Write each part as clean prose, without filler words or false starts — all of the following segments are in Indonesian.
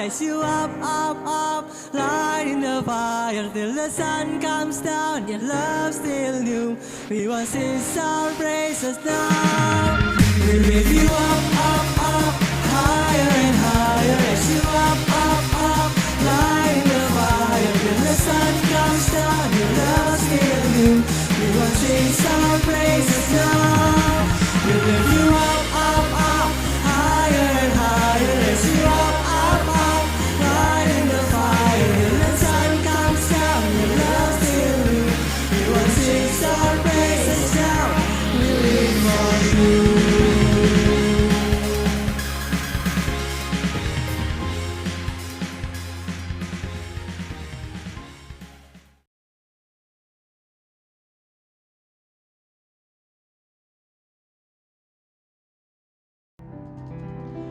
raise you up, up, up, light in the fire till the sun comes down. Your love still new. We want to sing our praises now. We lift you up, up, up, higher and higher. Raise you up, up, up, light in the fire till the sun comes down. Your love still new. We want to sing our praises now. We lift you up, up, up, higher and higher. Raise you up, up, up, light in the fire till the sun comes down. Your love still new. We want to sing our praises now. We live for you.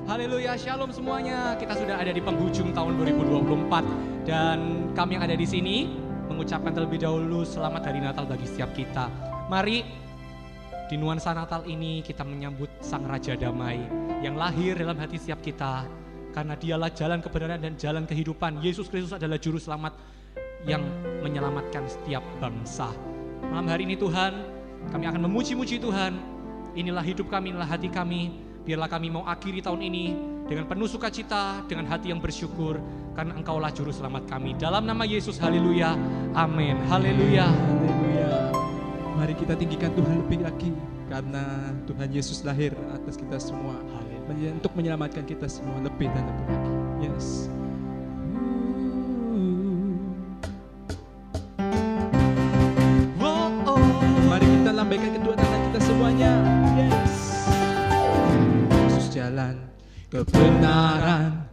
Haleluya, shalom semuanya. Kita sudah ada di penghujung tahun 2024 dan kami yang ada di sini mengucapkan terlebih dahulu selamat hari Natal bagi setiap kita. Mari di nuansa Natal ini kita menyambut Sang Raja Damai yang lahir dalam hati setiap kita, karena Dialah jalan kebenaran dan jalan kehidupan. Yesus Kristus adalah juru selamat yang menyelamatkan setiap bangsa. Malam hari ini Tuhan, kami akan memuji-muji Tuhan. Inilah hidup kami, inilah hati kami. Biarlah kami mau akhiri tahun ini dengan penuh sukacita, dengan hati yang bersyukur, karena Engkaulah juru selamat kami. Dalam nama Yesus, haleluya, amin, haleluya. Haleluya. Mari kita tinggikan Tuhan lebih lagi, karena Tuhan Yesus lahir atas kita semua, untuk menyelamatkan kita semua lebih dan lebih lagi. Yes. Mari kita lambaikan kedua tangan kita semuanya. Yes. Jalan kebenaran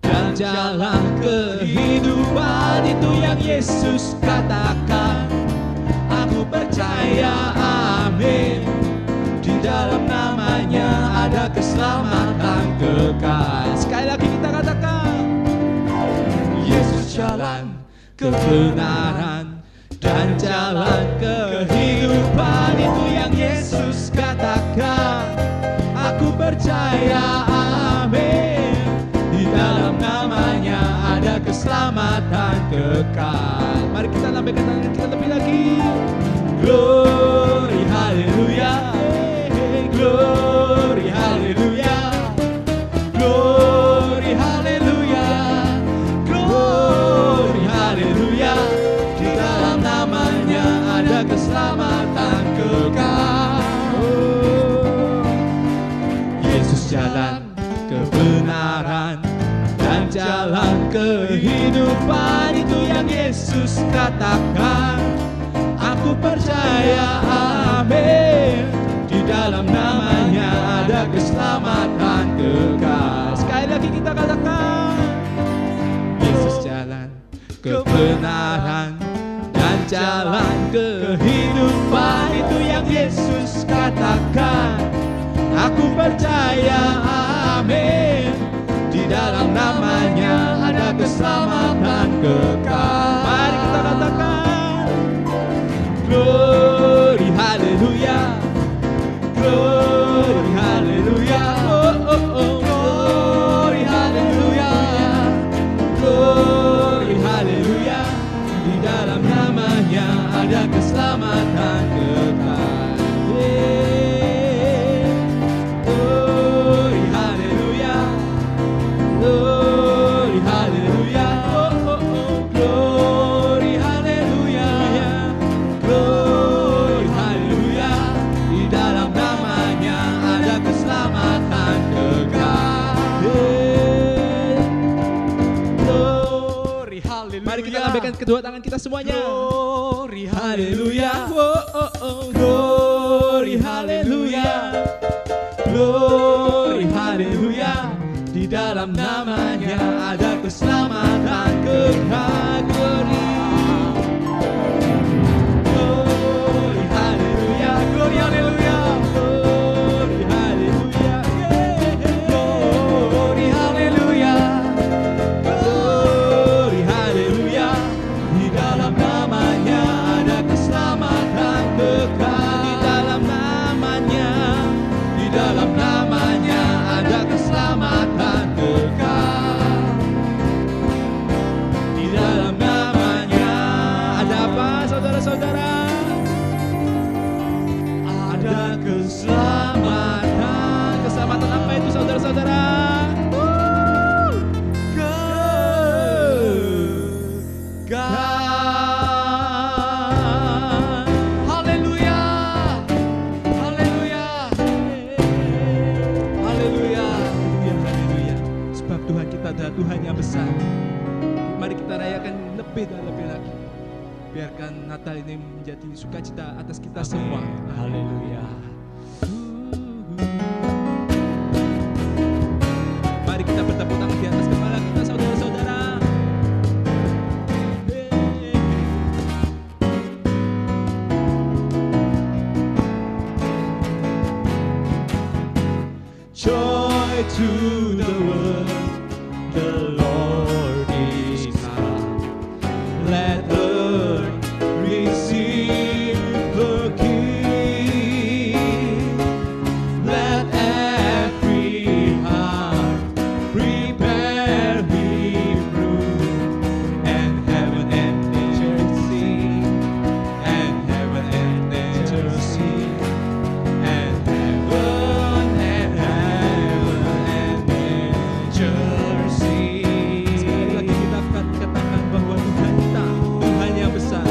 dan jalan kehidupan, itu yang Yesus katakan. Aku percaya, amin. Di dalam namanya ada keselamatan kekal. Sekali lagi kita katakan, Yesus jalan kebenaran dan jalan kehidupan, itu yang Yesus katakan. Aku percaya, amin. Di dalam namanya ada keselamatan kekal. Mari kita lambaikan tangan kita lebih lagi. Glory, haleluya. Glory, haleluya. Glory, haleluya. Glory, haleluya. Di dalam namanya ada keselamatan kekal. Jalan kebenaran dan jalan kehidupan, itu yang Yesus katakan. Aku percaya, amin. Di dalam namanya ada keselamatan kekal. Sekali lagi kita katakan, Yesus jalan kebenaran dan jalan kehidupan, itu yang Yesus katakan. Aku percaya, amin. Di dalam namanya ada keselamatan kekal. Mari kita katakan, glory, haleluya. Glory, haleluya. Oh, oh, oh. Glory, haleluya. Glory, haleluya. Di dalam namanya ada keselamatan kekal. Mari kita lambaikan kedua tangan kita semuanya. Glory, haleluya. Glory, haleluya. Glory, haleluya. Di dalam namanya ada keselamatan kekal. Glory. Glory, haleluya. Glory, haleluya. Glory, haleluya. Glory, haleluya. Tuhan kita adalah Tuhan yang besar. Mari kita rayakan lebih dan lebih lagi. Biarkan Natal ini menjadi sukacita atas kita semua. Haleluya. Mari kita bertepuk tangan di atas kepala kita, saudara-saudara. Joy to the world, the Lord is come. Let earth receive her King. Let every heart prepare Him room, and heaven and nature sing, and heaven and nature sing, and heaven and nature sing. Sekali lagi kita akan katakan bahwa Tuhan kita, Tuhan yang besar.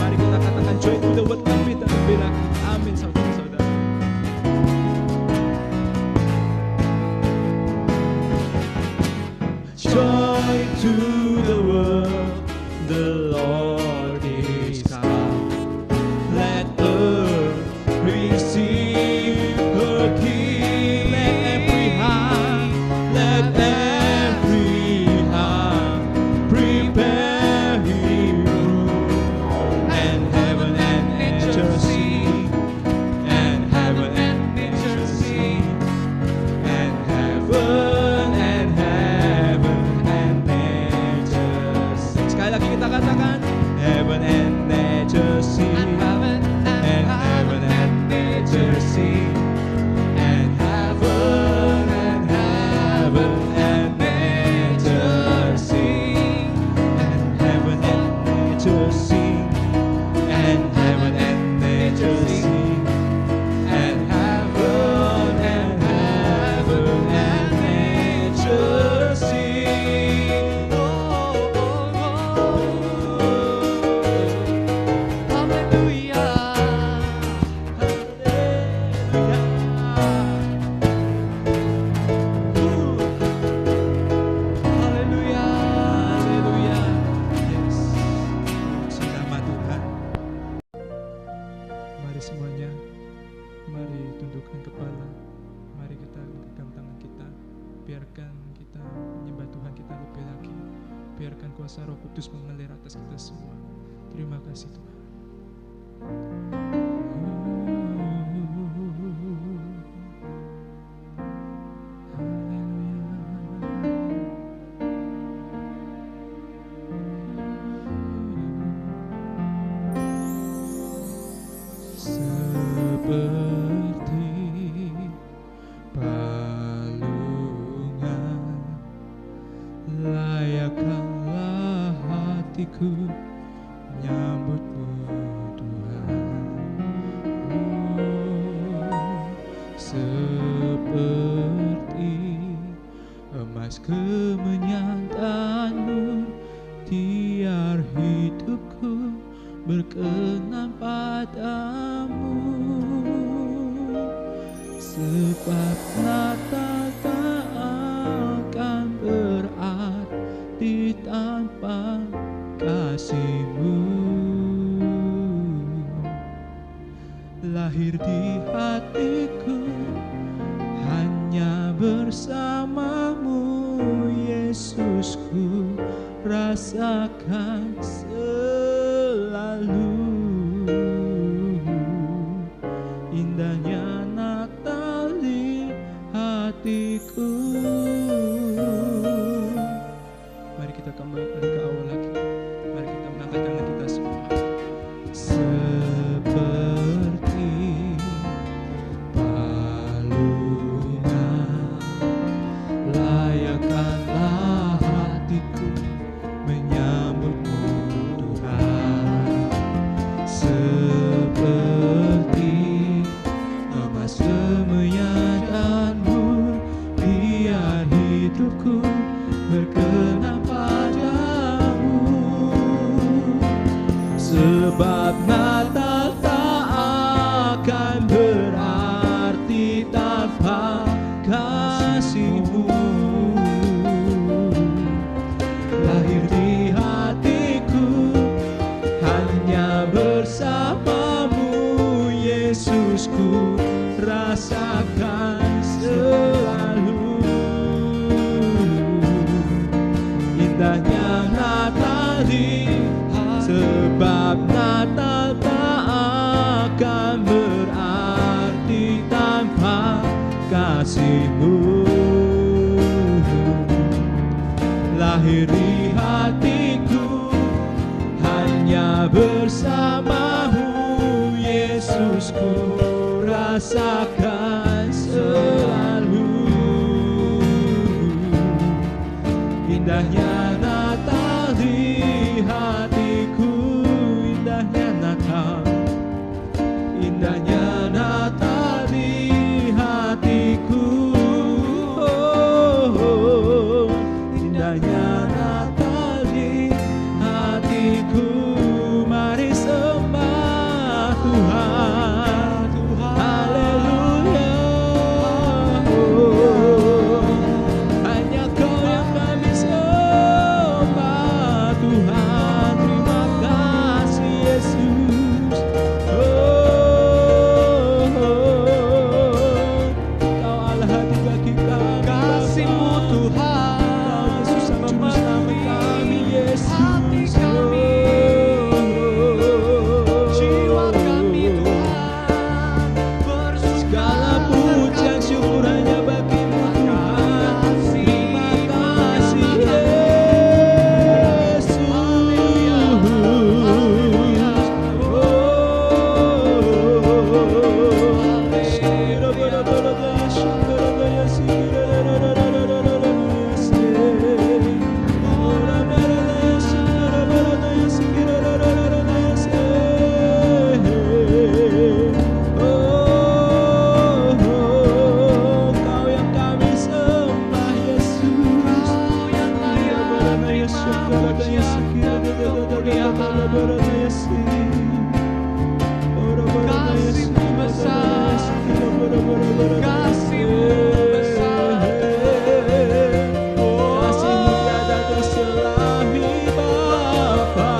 Mari kita katakan joy to the world lebih dan lebih lagi. Amin, saudara-saudara. Joy to the world, the Lord is come. Let earth receive her King. Let every heart prepare Him room, and heaven and nature sing, and heaven and nature sing, and heaven and nature sing. Sekali lagi kita katakan heaven and nature sing, and heaven and nature sing, and heaven and nature sing, and heaven and nature sing, and heaven and nature sing, and heaven and nature sing. Haleluya, haleluya. Yes. Nama Tuhan. Mari semuanya, mari tundukkan kepala. Mari kita genggam tangan kita. Biarkan kita menyembah Tuhan kita lebih lagi. Biarkan kuasa Roh Kudus mengalir atas kita semua. Terima kasih Tuhan. Seperti palungan, layakkanlah hatiku menyambutmu Tuhan. Seperti emas kemenyantanmu, tiar hidupku berkenan padamu. Sebab Natal tak akan berarti tanpa kasih-Mu. Lahir di hatiku hanya bersamamu, Yesusku, rasakan selalu indahnya Natal di hatiku. Mari kita kembali ke awal lagi. Mari kita mengangkat tangan kita semua. Seperti palungan, layakkanlah hatiku menyambutmu Tuhan. Seperti emas kemenyantanmu, biar hidupku berkenan padamu. Sebab Natal tak akan berarti tanpa kasih-Mu. akhiri hatiku hanya bersamamu, Yesus, ku rasakan selalu indahnya Natal di hatiku, indahnya Natal, indahnya Natal di hatiku, oh, indahnya Natal di hatiku. Mari sembah Tuhan, haleluya, oh, hanya Kau yang kami sembah Tuhan. Terima kasih Yesus, Kau Allah hati kita, Kasih-Mu Tuhan Yesus Sang Juru Selamat kami, Yesus. hati kami, jiwa kami Tuhan, Segala pujian syukur hanya bagi-Mu Tuhan. Terima kasih Yesus. Kau yang kami sembah Yesus, yang layak terima pujian dan kemuliaan. Kasih-Mu besar, Kasih-Mu besar, oh, Kasih-Mu tiada terselahi Bapa.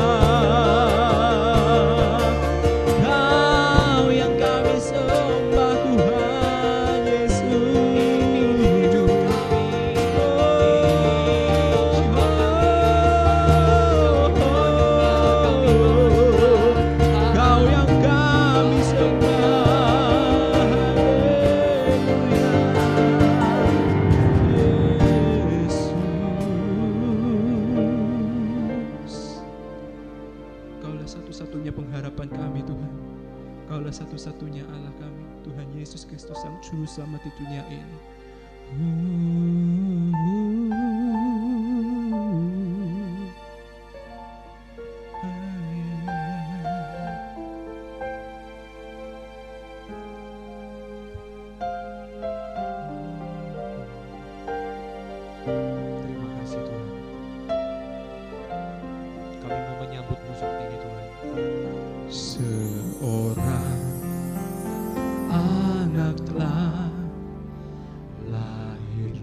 Kau yang kami sembah Tuhan Yesus. hidup kami, Kau yang kami sembah, Yesus. Kaulah satu-satunya pengharapan kami Tuhan. Kaulah satu-satunya Allah kami, Tuhan Yesus Kristus Sang Juru Selamat di dunia ini. terima kasih Tuhan. Kami mau menyambut-Mu saat ini Tuhan. Seorang anak telah lahir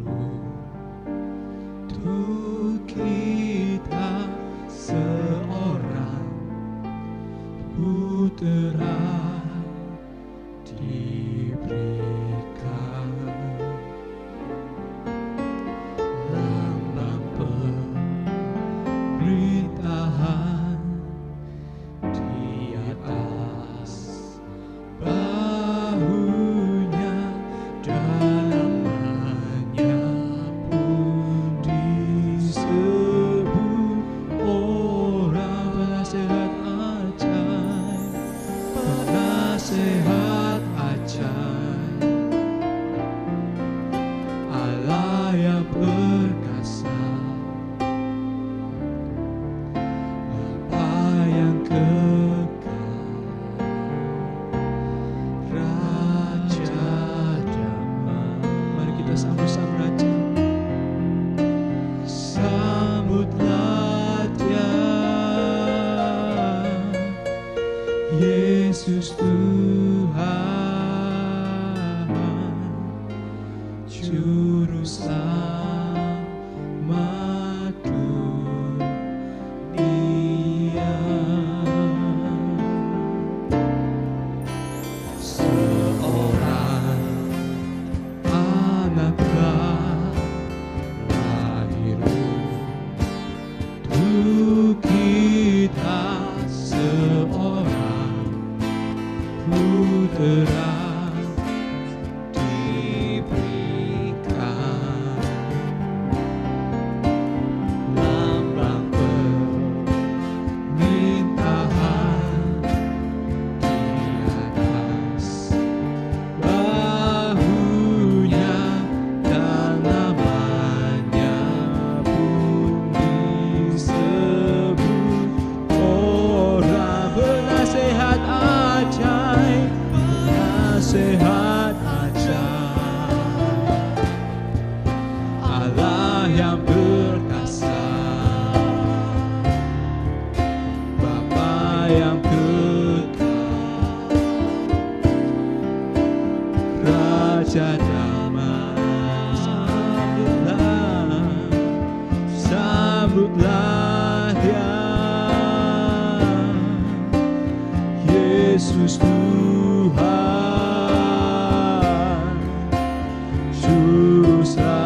untuk kita, seorang putera diberikan, lambang pemerintahan di atas bahunya, dan namanya pun disebut orang penasehat ajaib, penasehat ajaib, Allah yang perkasa, Bapa yang kekal, Raja damai. Mari kita sambut Sang Raja. Sambutlah Dia, Yesus Tuhan, Juru Selamat dunia. Seorang anak lahir untuk kita, seorang sambutlah Dia, Yesus Tuhan, Juru Selamat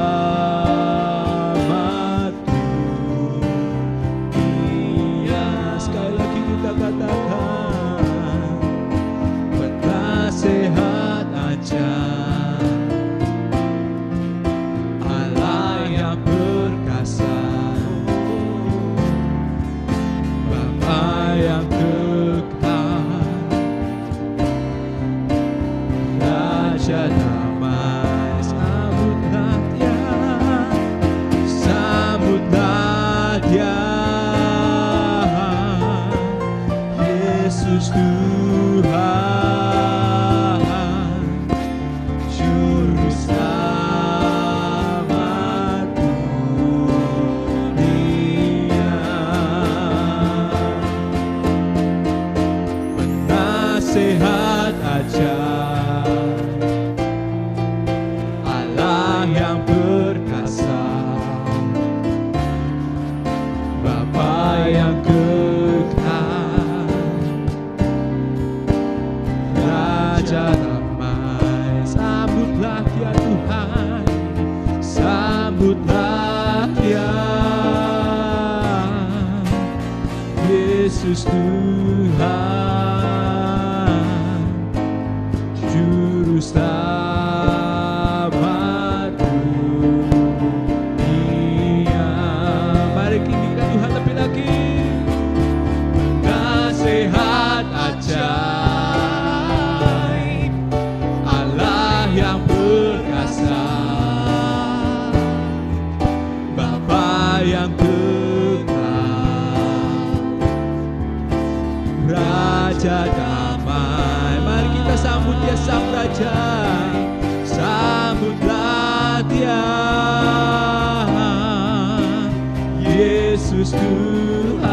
dunia. Sekali lagi kita katakan, penasehat ajar, Allah yang perkasa, Bapa yang kekal, Raja damai, sambutlah Dia, sambutlah Dia, Yesus Tuhan, Juru Selamat dunia. Penasehat ajar, Allah yang perkasa, Bapa yang kekal, Raja damai, sambutlah Dia Tuhan, sambutlah Dia, Yesus Tuhan, Juru Selamat dunia. Mari tinggikan Tuhan lebih lagi. Nasihat ajaib, Allah yang perkasa, Bapa yang kekal, Raja damai. Mari kita sambut Dia Sang Raja, sambutlah Dia, Yesus Tuhan,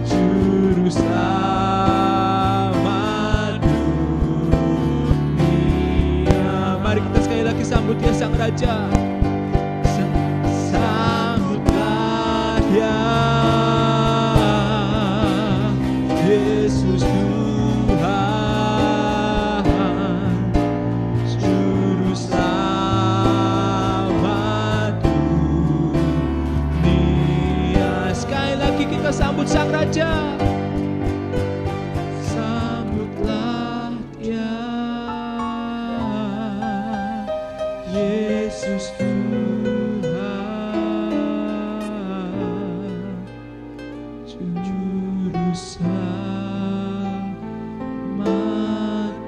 Juru Selamat dunia. Mari kita sekali lagi sambut Dia Sang Raja, sambutlah Dia, Yesus Tuhan, Juru Selamat dunia. Sekali lagi kita sambut Sang Raja, sambutlah Dia, Yesus Tuhan, Juru Selamat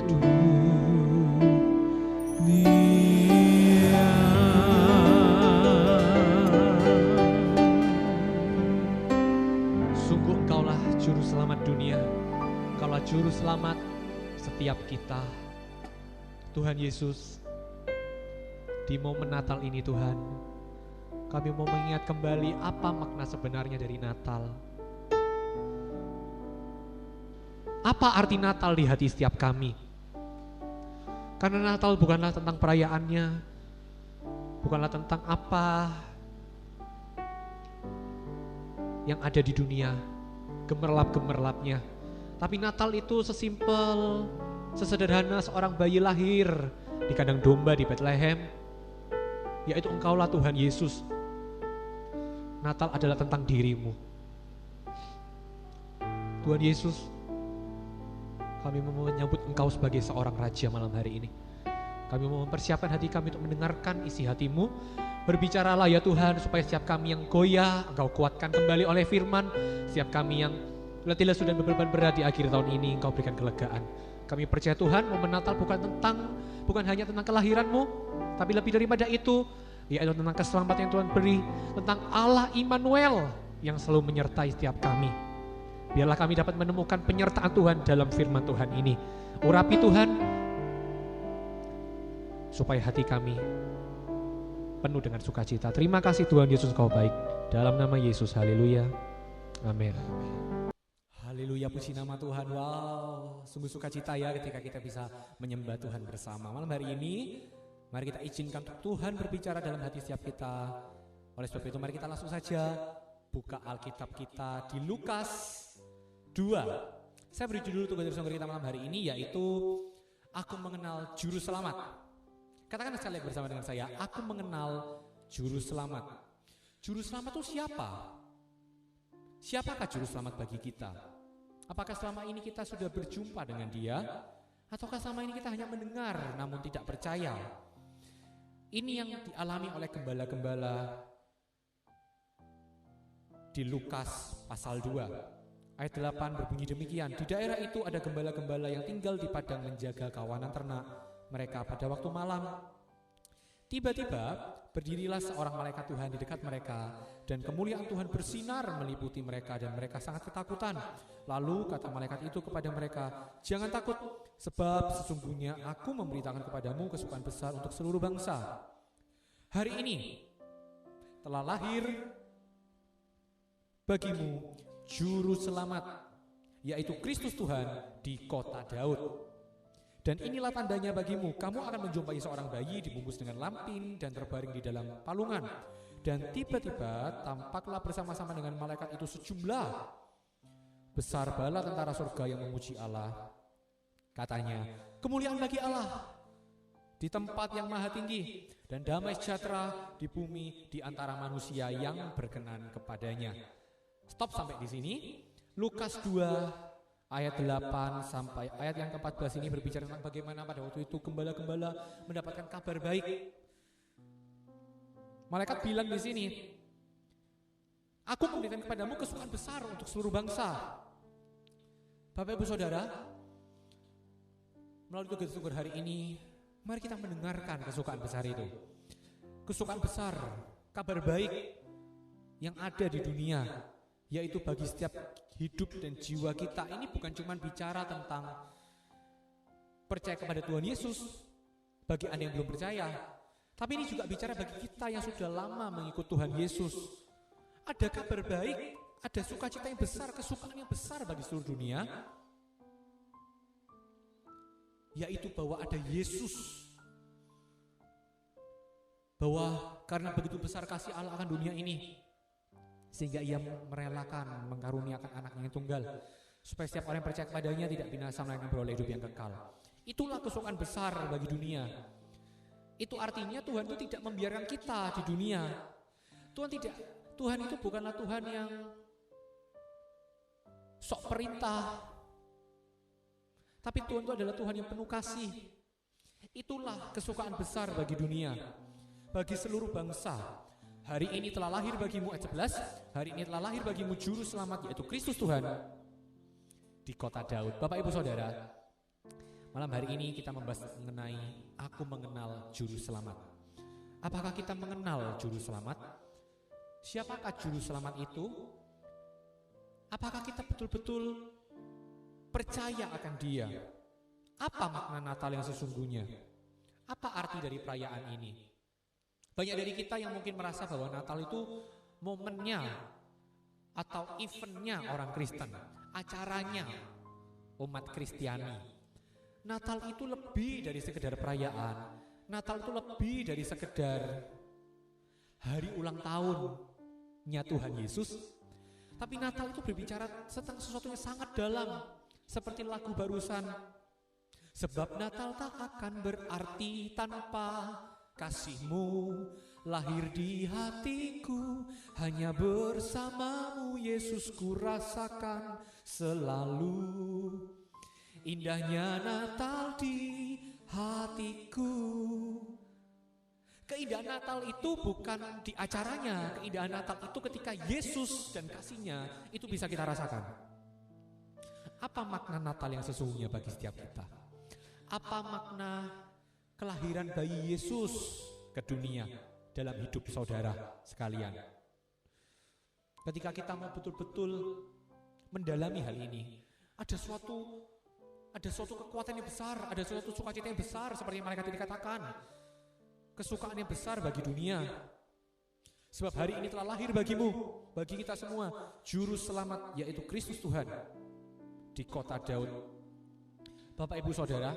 dunia. Sungguh Engkaulah Juru Selamat dunia, Engkaulah Juru Selamat setiap kita. Tuhan Yesus, di momen Natal ini Tuhan, kami mau mengingat kembali apa makna sebenarnya dari Natal. Apa arti Natal di hati setiap kami? Karena Natal bukanlah tentang perayaannya, bukanlah tentang apa yang ada di dunia, gemerlap-gemerlapnya. Tapi Natal itu sesimpel, sesederhana seorang bayi lahir di kandang domba di Bethlehem, yaitu Engkaulah Tuhan Yesus. Natal adalah tentang dirimu. Tuhan Yesus, kami mau menyambut Engkau sebagai seorang Raja malam hari ini. Kami mau mempersiapkan hati kami untuk mendengarkan isi hati-Mu. Berbicaralah ya Tuhan, supaya setiap kami yang goyah, Engkau kuatkan kembali oleh firman. Setiap kami yang letih lesu dan beban berat di akhir tahun ini, Engkau berikan kelegaan. Kami percaya Tuhan, momen Natal bukan hanya tentang kelahiran-Mu, tapi lebih daripada itu, yaitu tentang keselamatan yang Tuhan beri, tentang Allah Immanuel yang selalu menyertai setiap kami. Biarlah kami dapat menemukan penyertaan Tuhan dalam firman Tuhan ini. Urapi Tuhan, supaya hati kami penuh dengan sukacita. Terima kasih Tuhan Yesus, Kau baik. Dalam nama Yesus, haleluya. Amin. Haleluya, puji nama Tuhan. Wow, sungguh sukacita ya ketika kita bisa menyembah Tuhan bersama. Malam hari ini Mari kita izinkan Tuhan berbicara dalam hati setiap kita. Oleh sebab itu mari kita langsung saja buka Alkitab kita di Lukas 2. Saya beri judul tugas bersama kita malam hari ini yaitu Aku Mengenal Juru Selamat. Katakan sekali bersama dengan saya, aku mengenal Juru Selamat. Juru Selamat itu siapa? Siapakah Juru Selamat bagi kita? Apakah selama ini kita sudah berjumpa dengan Dia? Ataukah selama ini kita hanya mendengar namun tidak percaya? Ini yang dialami oleh gembala-gembala di Lukas pasal 2. Ayat 8 berbunyi demikian. Di daerah itu ada gembala-gembala yang tinggal di padang menjaga kawanan ternak mereka pada waktu malam. Tiba-tiba berdirilah seorang malaikat Tuhan di dekat mereka, dan kemuliaan Tuhan bersinar meliputi mereka dan mereka sangat ketakutan. Lalu kata malaikat itu kepada mereka, "Jangan takut, sebab sesungguhnya aku memberitakan kepadamu kesukaan besar untuk seluruh bangsa. Hari ini telah lahir bagimu Juru Selamat, yaitu Kristus Tuhan di kota Daud. Dan inilah tandanya bagimu, kamu akan menjumpai seorang bayi dibungkus dengan lampin dan terbaring di dalam palungan. Dan tiba-tiba tampaklah bersama-sama dengan malaikat itu sejumlah besar bala tentara surga yang memuji Allah. Katanya, kemuliaan bagi Allah di tempat yang maha tinggi, dan damai sejahtera di bumi di antara manusia yang berkenan kepadanya." Stop sampai di sini. Lukas 2 ayat 8 sampai ayat yang ke-14 ini berbicara tentang bagaimana pada waktu itu gembala-gembala mendapatkan kabar baik. Malaikat bilang di sini, "Aku memberikan kepadamu kesukaan besar untuk seluruh bangsa." Bapak Ibu Saudara, melalui tugas syukur hari ini, mari kita mendengarkan kesukaan besar itu. Kesukaan besar, kabar baik yang ada di dunia, yaitu bagi setiap hidup dan jiwa kita. Ini bukan cuma bicara tentang percaya kepada Tuhan Yesus bagi Anda yang belum percaya, tapi ini juga bicara bagi kita yang sudah lama mengikut Tuhan Yesus. Ada kabar baik, ada sukacita yang besar, kesukaan yang besar bagi seluruh dunia, yaitu bahwa ada Yesus. Bahwa karena begitu besar kasih Allah akan dunia ini, sehingga ia merelakan mengkaruniakan anaknya yang tunggal, supaya setiap orang yang percaya kepadanya tidak binasa melainkan beroleh hidup yang kekal. Itulah kesukaan besar bagi dunia. Itu artinya Tuhan itu tidak membiarkan kita di dunia. Tuhan itu bukanlah Tuhan yang sok perintah, tapi Tuhan itu adalah Tuhan yang penuh kasih. Itulah kesukaan besar bagi dunia, bagi seluruh bangsa. Hari ini telah lahir bagimu, ayat 11, hari ini telah lahir bagimu Juru Selamat, yaitu Kristus Tuhan di kota Daud. Bapak Ibu Saudara, malam hari ini kita membahas mengenai Aku Mengenal Juru Selamat. Apakah kita mengenal Juru Selamat? Siapakah Juru Selamat itu? Apakah kita betul-betul percaya akan Dia? Apa makna Natal yang sesungguhnya? Apa arti dari perayaan ini? Banyak dari kita yang mungkin merasa bahwa Natal itu momennya atau eventnya orang Kristen, acaranya umat Kristiani. Natal itu lebih dari sekedar perayaan. Natal itu lebih dari sekedar hari ulang tahunnya Tuhan Yesus. Tapi Natal itu berbicara tentang sesuatu yang sangat dalam, seperti lagu barusan. Sebab Natal tak akan berarti tanpa kasih-Mu lahir di hatiku, hanya bersamamu Yesus ku rasakan selalu. Indahnya Natal di hatiku. Keindahan Natal itu bukan di acaranya, keindahan Natal itu ketika Yesus dan kasih-Nya itu bisa kita rasakan. Apa makna Natal yang sesungguhnya bagi setiap kita? Apa makna kelahiran bayi Yesus ke dunia dalam hidup saudara sekalian? Ketika kita mau betul-betul mendalami hal ini, ada suatu kekuatan yang besar, ada suatu sukacita yang besar seperti yang malaikat ini katakan. Kesukaan yang besar bagi dunia. Sebab hari ini telah lahir bagimu, bagi kita semua, Juru Selamat, yaitu Kristus Tuhan di kota Daud. Bapak Ibu Saudara,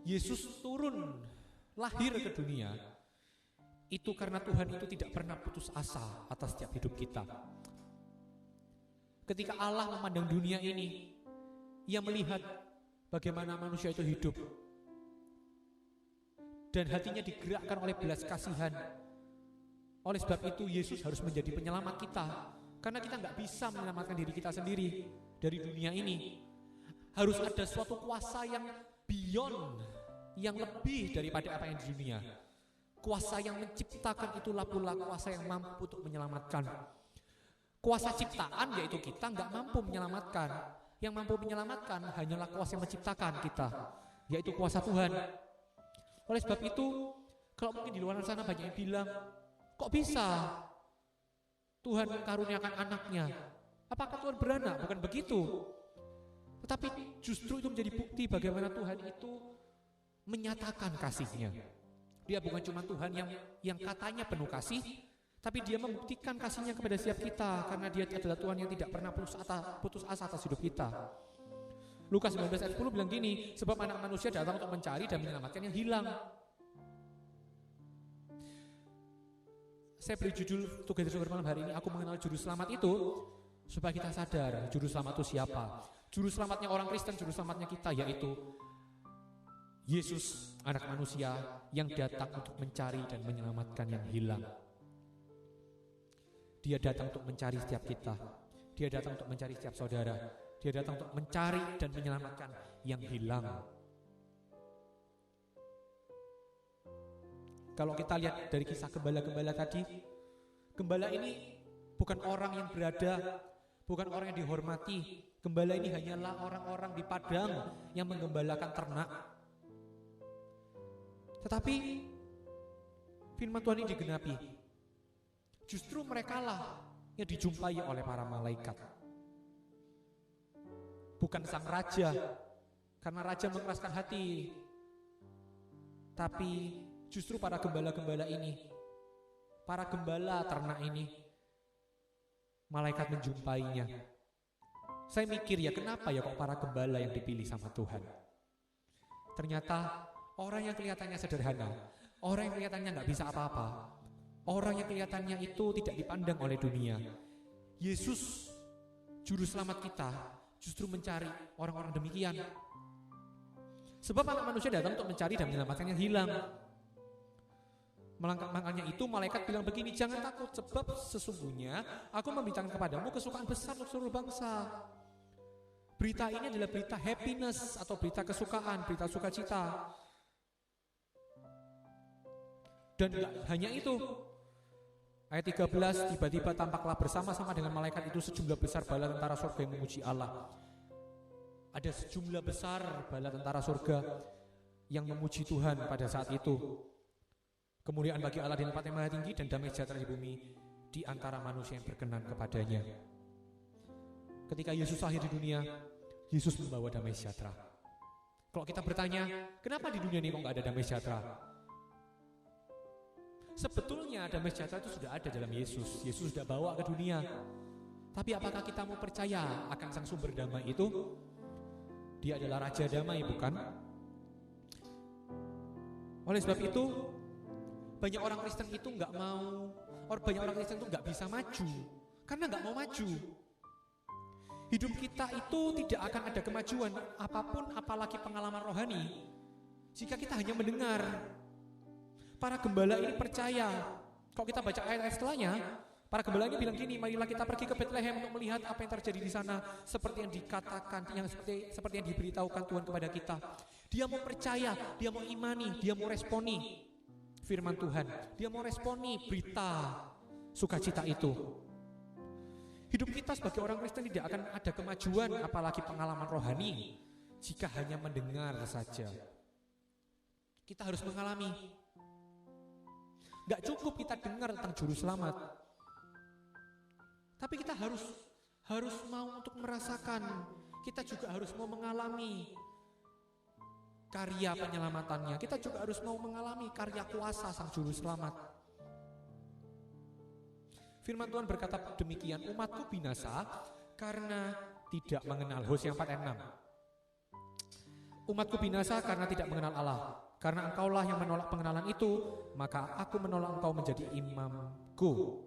Yesus turun lahir ke dunia, itu karena Tuhan itu tidak pernah putus asa atas setiap hidup kita. Ketika Allah memandang dunia ini, Ia melihat bagaimana manusia itu hidup, dan hatinya digerakkan oleh belas kasihan. Oleh sebab itu Yesus harus menjadi penyelamat kita, karena kita nggak bisa menyelamatkan diri kita sendiri dari dunia ini. Harus ada suatu kuasa yang beyond, yang lebih daripada apa yang di dunia. Kuasa yang menciptakan itulah pula kuasa yang mampu untuk menyelamatkan. Kuasa ciptaan yaitu kita nggak mampu menyelamatkan. Yang mampu menyelamatkan hanyalah kuasa yang menciptakan kita, yaitu kuasa Tuhan. Oleh sebab itu, kalau mungkin di luar sana banyak yang bilang, kok bisa Tuhan mengkaruniakan anaknya? Apakah Tuhan beranak? Bukan begitu. Tetapi justru itu menjadi bukti bagaimana Tuhan itu menyatakan kasih-Nya. Dia bukan cuma Tuhan yang katanya penuh kasih, tapi Dia membuktikan kasih-Nya kepada setiap kita, karena Dia adalah Tuhan yang tidak pernah putus asa atas hidup kita. Lukas 19 ayat 10 bilang gini, sebab anak manusia datang untuk mencari dan menyelamatkan yang hilang. Saya beri judul Together Together malam hari ini, aku mengenal juru selamat itu, supaya kita sadar juru selamat itu siapa. Juru selamatnya orang Kristen, juru selamatnya kita, yaitu Yesus, anak manusia yang datang untuk mencari dan menyelamatkan yang hilang. Dia datang untuk mencari setiap kita. Dia datang untuk mencari setiap saudara. Dia datang untuk mencari dan menyelamatkan yang hilang. Kalau kita lihat dari kisah gembala-gembala tadi, gembala ini bukan orang yang berada, bukan orang yang dihormati. Gembala ini hanyalah orang-orang di padang yang menggembalakan ternak. Tetapi firman Tuhan ini digenapi. Justru merekalah yang dijumpai oleh para malaikat. Bukan sang raja, karena raja mengeraskan hati. Tapi justru para gembala-gembala ini, para gembala ternak ini, malaikat menjumpainya. Saya mikir ya, kenapa ya kok para gembala yang dipilih sama Tuhan? Ternyata orang yang kelihatannya sederhana, orang yang kelihatannya nggak bisa apa-apa, orang yang kelihatannya itu tidak dipandang oleh dunia. Yesus, juru selamat kita, justru mencari orang-orang demikian. Sebab anak manusia datang untuk mencari dan menyelamatkan yang hilang. Makanya itu malaikat bilang begini, jangan takut, sebab sesungguhnya aku memberitakan kepadamu kesukaan besar untuk seluruh bangsa. Berita ini adalah berita happiness atau berita kesukaan, berita sukacita. Dan hanya itu, ayat 13, tiba-tiba tampaklah bersama-sama dengan malaikat itu sejumlah besar bala tentara surga yang memuji Allah. Ada sejumlah besar bala tentara surga yang memuji Tuhan pada saat itu. Kemuliaan bagi Allah di tempat yang maha tinggi dan damai sejahtera di bumi di antara manusia yang berkenan kepadanya. Ketika Yesus lahir di dunia, Yesus membawa damai sejahtera. Kalau kita bertanya, kenapa di dunia ini kok nggak ada damai sejahtera? Sebetulnya damai sejahtera itu sudah ada dalam Yesus. Yesus sudah bawa ke dunia. Tapi apakah kita mau percaya akan sang sumber damai itu? Dia adalah Raja Damai, bukan? Oleh sebab itu, banyak orang Kristen itu nggak mau, banyak orang Kristen itu nggak bisa maju, karena nggak mau maju. Hidup kita itu tidak akan ada kemajuan apapun, apalagi pengalaman rohani, jika kita hanya mendengar. Para gembala ini percaya. Kalau kita baca ayat-ayat setelahnya, para gembala ini bilang gini, marilah kita pergi ke Bethlehem untuk melihat apa yang terjadi di sana, seperti yang dikatakan, seperti yang diberitahukan Tuhan kepada kita. Dia mau percaya, dia mau imani, dia mau responi firman Tuhan, dia mau responi berita sukacita itu. Hidup kita sebagai orang Kristen tidak akan ada kemajuan, apalagi pengalaman rohani, jika hanya mendengar saja. Kita harus mengalami. Gak cukup kita dengar tentang juru selamat, tapi kita harus mau untuk merasakan. Kita juga harus mau mengalami karya penyelamatannya. Kita juga harus mau mengalami karya kuasa sang juru selamat. Firman Tuhan berkata demikian, umatku binasa karena tidak mengenal. Hosea 4 ayat 6. Umatku binasa karena tidak mengenal Allah. Karena engkaulah yang menolak pengenalan itu, maka aku menolak engkau menjadi imamku.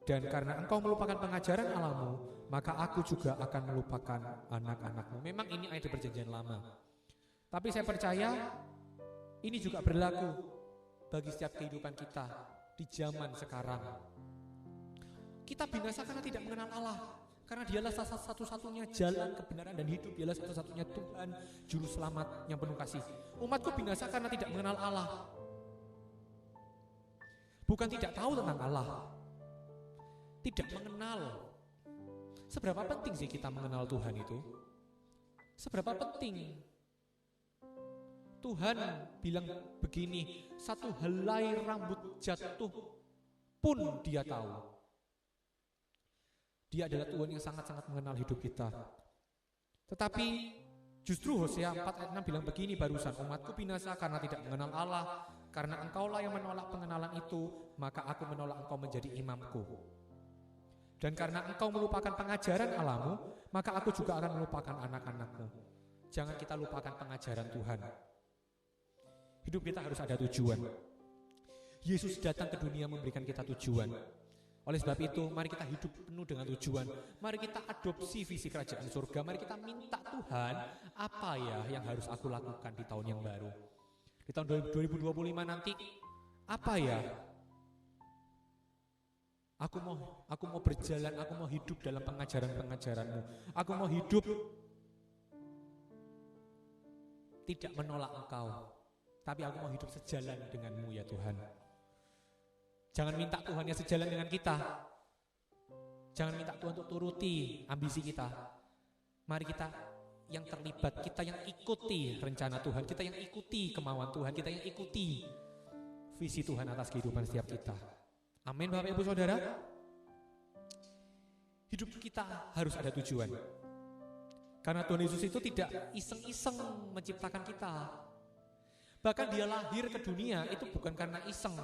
Dan karena engkau melupakan pengajaran Allahmu, maka aku juga akan melupakan anak-anakmu. Memang ini ayat di perjanjian lama. Tapi saya percaya ini juga berlaku bagi setiap kehidupan kita di zaman sekarang. Kita binasa karena tidak mengenal Allah. Karena dialah satu-satunya jalan kebenaran dan hidup. Dialah satu-satunya Tuhan, Juru Selamat yang penuh kasih. Umatku binasa karena tidak mengenal Allah. Bukan tidak tahu tentang Allah, tidak mengenal. Seberapa penting sih kita mengenal Tuhan itu? Seberapa penting? Tuhan bilang begini, satu helai rambut jatuh pun Dia tahu. Dia adalah Tuhan yang sangat-sangat mengenal hidup kita. Tetapi justru Hosea 4 ayat 6 bilang begini barusan, umatku binasa karena tidak mengenal Allah, karena engkaulah yang menolak pengenalan itu, maka aku menolak engkau menjadi imamku. Dan karena engkau melupakan pengajaran Allahmu, maka aku juga akan melupakan anak-anakmu. Jangan kita lupakan pengajaran Tuhan. Hidup kita harus ada tujuan. Yesus datang ke dunia memberikan kita tujuan. Oleh sebab itu, mari kita hidup penuh dengan tujuan. Mari kita adopsi visi kerajaan surga. Mari kita minta Tuhan, apa ya yang harus aku lakukan di tahun yang baru. Di tahun 2025 nanti, apa ya? Aku mau berjalan, aku mau hidup dalam pengajaran-pengajaranmu. Aku mau hidup tidak menolak Engkau, tapi aku mau hidup sejalan denganmu ya Tuhan. Jangan minta Tuhan yang sejalan dengan kita. Jangan minta Tuhan untuk turuti ambisi kita. Mari kita yang terlibat, kita yang ikuti rencana Tuhan, kita yang ikuti kemauan Tuhan, kita yang ikuti visi Tuhan atas kehidupan setiap kita. Amin Bapak Ibu Saudara. Hidup kita harus ada tujuan. Karena Tuhan Yesus itu tidak iseng-iseng menciptakan kita. Bahkan Dia lahir ke dunia itu bukan karena iseng.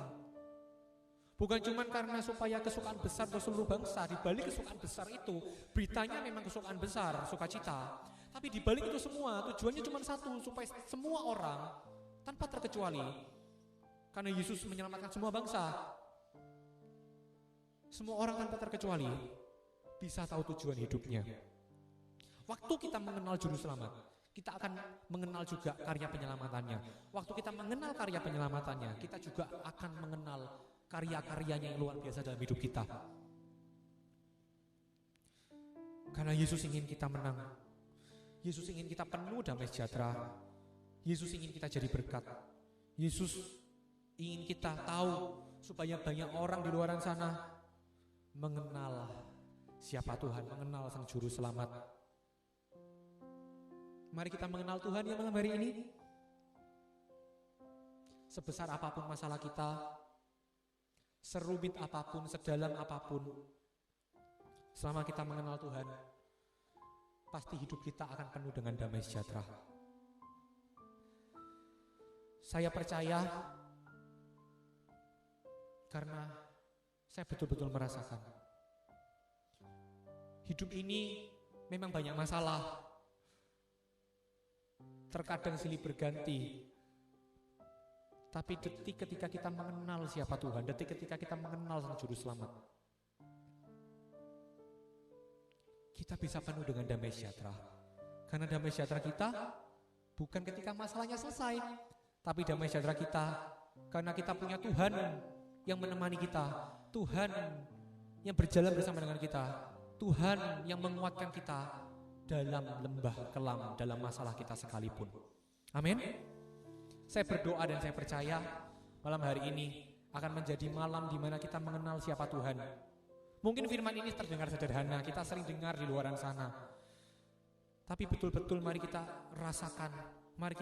Bukan cuma karena supaya kesukaan besar untuk seluruh bangsa. Di balik kesukaan besar itu, beritanya memang kesukaan besar, sukacita. Tapi di balik itu semua, tujuannya cuma satu, supaya semua orang tanpa terkecuali. Karena Yesus menyelamatkan semua bangsa. Semua orang tanpa terkecuali bisa tahu tujuan hidupnya. Waktu kita mengenal Juru Selamat, kita akan mengenal juga karya penyelamatannya. Waktu kita mengenal karya penyelamatannya, kita juga akan mengenal karya-karyanya yang luar biasa dalam hidup kita. Karena Yesus ingin kita menang. Yesus ingin kita penuh damai sejahtera. Yesus ingin kita jadi berkat. Yesus ingin kita tahu supaya banyak orang di luar sana mengenal siapa Tuhan, mengenal Sang Juru Selamat. Mari kita mengenal Tuhan yang malam hari ini. Sebesar apapun masalah kita, serumit apapun, sedalam apapun, selama kita mengenal Tuhan, pasti hidup kita akan penuh dengan damai sejahtera. Saya percaya karena saya betul-betul merasakan hidup ini memang banyak masalah, terkadang silih berganti. Tapi detik ketika kita mengenal siapa Tuhan, detik ketika kita mengenal Sang Juru Selamat, kita bisa penuh dengan damai sejahtera. Karena damai sejahtera kita bukan ketika masalahnya selesai, tapi damai sejahtera kita karena kita punya Tuhan yang menemani kita, Tuhan yang berjalan bersama dengan kita, Tuhan yang menguatkan kita dalam lembah kelam, dalam masalah kita sekalipun. Amin. Saya berdoa dan saya percaya malam hari ini akan menjadi malam di mana kita mengenal siapa Tuhan. Mungkin firman ini terdengar sederhana, kita sering dengar di luaran sana. Tapi betul-betul mari kita rasakan, mari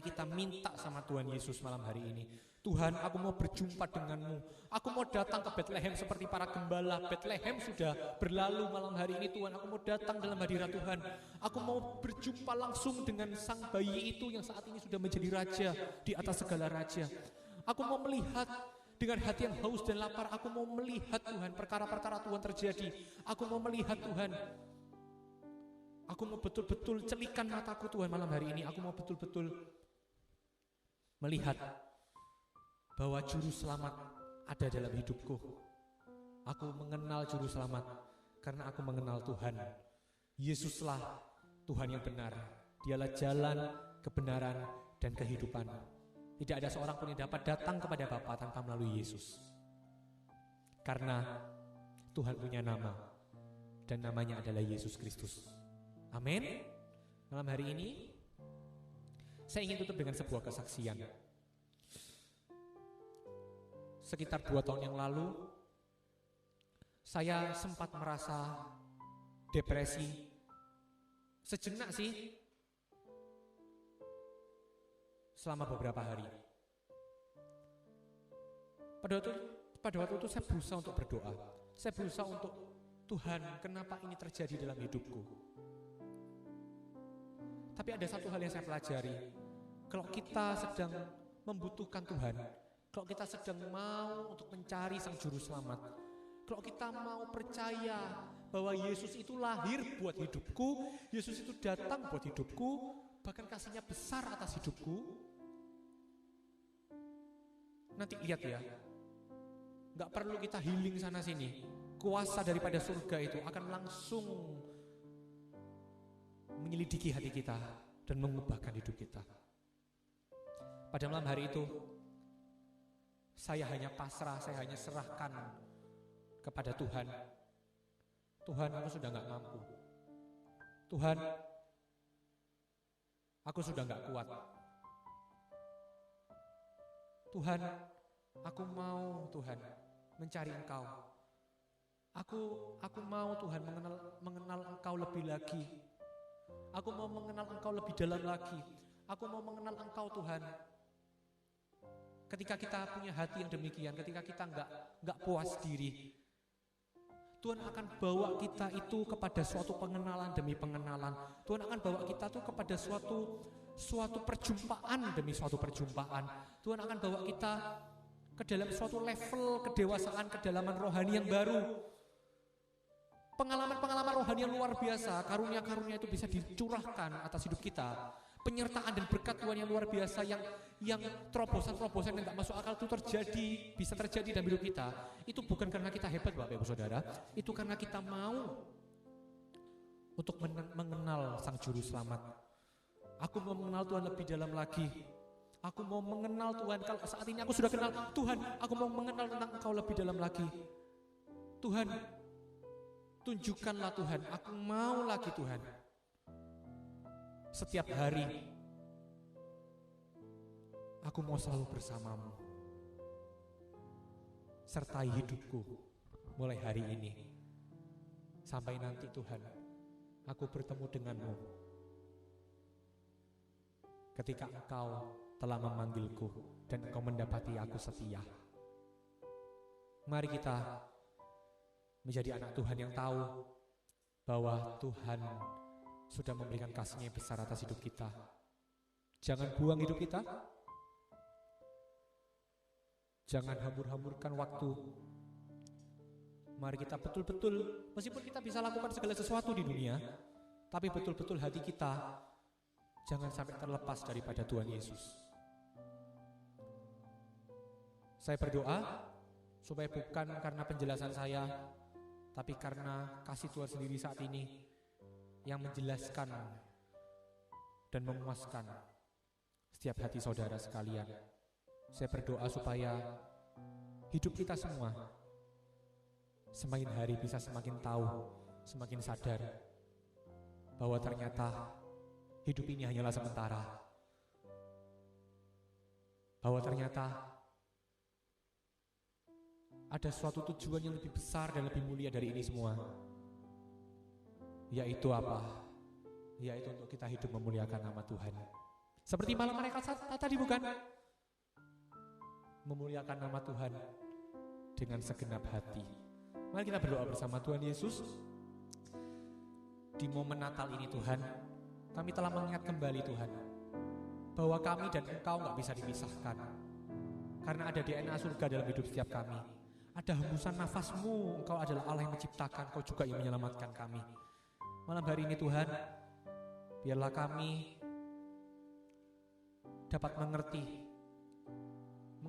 kita minta sama Tuhan Yesus malam hari ini. Tuhan, aku mau berjumpa denganmu. Aku mau datang ke Bethlehem seperti para gembala. Bethlehem sudah berlalu malam hari ini Tuhan. Aku mau datang dalam hadirat Tuhan. Aku mau berjumpa langsung dengan sang bayi itu yang saat ini sudah menjadi raja di atas segala raja. Aku mau melihat dengan hati yang haus dan lapar. Aku mau melihat Tuhan, perkara-perkara Tuhan terjadi. Aku mau melihat Tuhan. Aku mau betul-betul celikan mataku Tuhan malam hari ini. Aku mau betul-betul melihat bahwa juru selamat ada dalam hidupku. Aku mengenal juru selamat karena aku mengenal Tuhan. Yesuslah Tuhan yang benar. Dialah jalan, kebenaran, dan kehidupan. Tidak ada seorang pun yang dapat datang kepada Bapa tanpa melalui Yesus. Karena Tuhan punya nama, dan namanya adalah Yesus Kristus. Amin. Malam hari ini saya ingin tutup dengan sebuah kesaksian. Sekitar 2 tahun yang lalu, saya sempat merasa depresi. Sejenak sih, selama beberapa hari. Pada waktu itu saya berusaha untuk berdoa. Saya berusaha untuk, Tuhan, kenapa ini terjadi dalam hidupku? Tapi ada satu hal yang saya pelajari. Kalau kita sedang membutuhkan Tuhan, kalau kita sedang mau untuk mencari Sang Juru Selamat, kalau kita mau percaya bahwa Yesus itu lahir buat hidupku, Yesus itu datang buat hidupku, bahkan kasihnya besar atas hidupku, nanti lihat ya, gak perlu kita healing sana sini, kuasa daripada surga itu akan langsung menyelidiki hati kita dan mengubahkan hidup kita. Pada malam hari itu, saya hanya pasrah, saya hanya serahkan kepada Tuhan. Tuhan, aku sudah gak mampu. Tuhan, aku sudah gak kuat. Tuhan, aku mau Tuhan mencari Engkau. Aku mau Tuhan mengenal Engkau lebih lagi. Aku mau mengenal Engkau lebih dalam lagi. Aku mau mengenal Engkau Tuhan. Ketika kita punya hati yang demikian, ketika kita nggak puas diri, Tuhan akan bawa kita itu kepada suatu pengenalan demi pengenalan. Tuhan akan bawa kita tuh kepada suatu perjumpaan demi suatu perjumpaan. Tuhan akan bawa kita ke dalam suatu level kedewasaan, kedalaman rohani yang baru. Pengalaman-pengalaman rohani yang luar biasa, karunia-karunia itu bisa dicurahkan atas hidup kita. Penyertaan dan berkat Tuhan yang luar biasa, yang terobosan-terobosan yang gak masuk akal itu bisa terjadi dalam hidup kita. Itu bukan karena kita hebat Bapak Ibu Saudara, itu karena kita mau untuk mengenal Sang Juru Selamat. Aku mau mengenal Tuhan lebih dalam lagi. Aku mau mengenal Tuhan, kalau saat ini aku sudah kenal Tuhan, aku mau mengenal tentang Engkau lebih dalam lagi. Tuhan, tunjukkanlah Tuhan, aku mau lagi Tuhan. Setiap hari, aku mau selalu bersamamu. Sertai hidupku mulai hari ini. Sampai nanti Tuhan, aku bertemu denganmu. Ketika Engkau telah memanggilku dan Engkau mendapati aku setia. Mari kita menjadi anak Tuhan yang tahu bahwa Tuhan sudah memberikan kasih-Nya yang besar atas hidup kita. Jangan buang hidup kita. Jangan hambur-hamburkan waktu. Mari kita betul-betul, meskipun kita bisa lakukan segala sesuatu di dunia, tapi betul-betul hati kita jangan sampai terlepas daripada Tuhan Yesus. Saya berdoa supaya bukan karena penjelasan saya, tapi karena kasih Tuhan sendiri saat ini yang menjelaskan dan memuaskan setiap hati saudara sekalian. Saya berdoa supaya hidup kita semua semakin hari bisa semakin tahu, semakin sadar bahwa ternyata hidup ini hanyalah sementara. Bahwa ternyata ada suatu tujuan yang lebih besar dan lebih mulia dari ini semua. Yaitu apa? Yaitu untuk kita hidup memuliakan nama Tuhan. Seperti malam mereka tadi bukan? Memuliakan nama Tuhan dengan segenap hati. Mari kita berdoa bersama. Tuhan Yesus, di momen Natal ini Tuhan, kami telah mengingat kembali Tuhan, bahwa kami dan Engkau gak bisa dipisahkan. Karena ada DNA surga dalam hidup setiap kami. Ada hembusan nafas-Mu, Engkau adalah Allah yang menciptakan, Engkau juga yang menyelamatkan kami. Malam hari ini Tuhan, biarlah kami dapat mengerti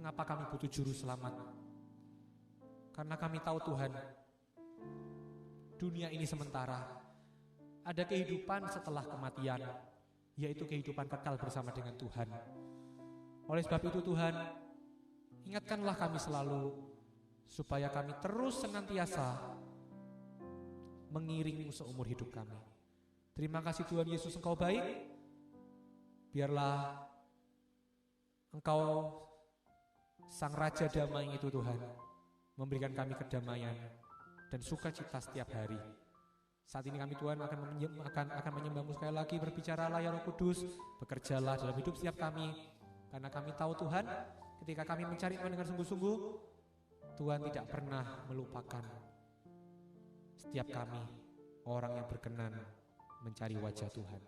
Mengapa kami butuh juru selamat? Karena kami tahu Tuhan, dunia ini sementara. Ada kehidupan setelah kematian, yaitu kehidupan kekal bersama dengan Tuhan. Oleh sebab itu Tuhan, ingatkanlah kami selalu, supaya kami terus senantiasa mengiringi-Mu seumur hidup kami. Terima kasih Tuhan Yesus, Engkau baik. Biarlah Engkau Sang Raja Damai itu Tuhan, memberikan kami kedamaian dan sukacita setiap hari. Saat ini kami Tuhan akan menyembah-Mu sekali lagi. Berbicaralah ya Roh Kudus, bekerjalah dalam hidup setiap kami. Karena kami tahu Tuhan, ketika kami mencari-Mu dengan sungguh-sungguh, Tuhan tidak pernah melupakan setiap kami, orang yang berkenan mencari wajah Tuhan.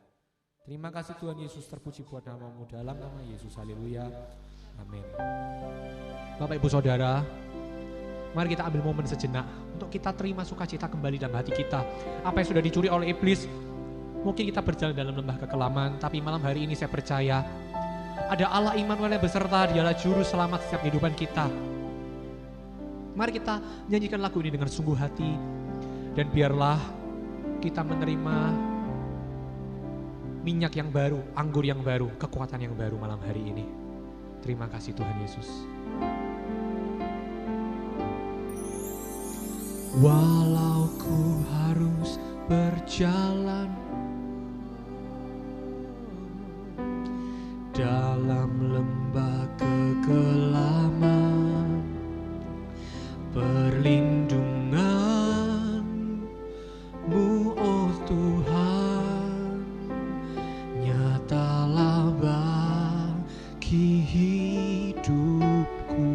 Terima kasih Tuhan Yesus, terpuji buat nama-Mu, dalam nama Yesus, haleluya, amin. Bapak Ibu Saudara, mari kita ambil momen sejenak untuk kita terima sukacita kembali dalam hati kita. Apa yang sudah dicuri oleh iblis, mungkin kita berjalan dalam lembah kekelaman, tapi malam hari ini saya percaya ada Allah Immanuel yang beserta, Dialah juru selamat setiap kehidupan kita. Mari kita nyanyikan lagu ini dengan sungguh hati, dan biarlah kita menerima minyak yang baru, anggur yang baru, kekuatan yang baru malam hari ini. Terima kasih Tuhan Yesus. Walau ku harus berjalan dalam lembah kekelaman, perlindungan-Mu oh Tuhan nyatalah bagi hidupku.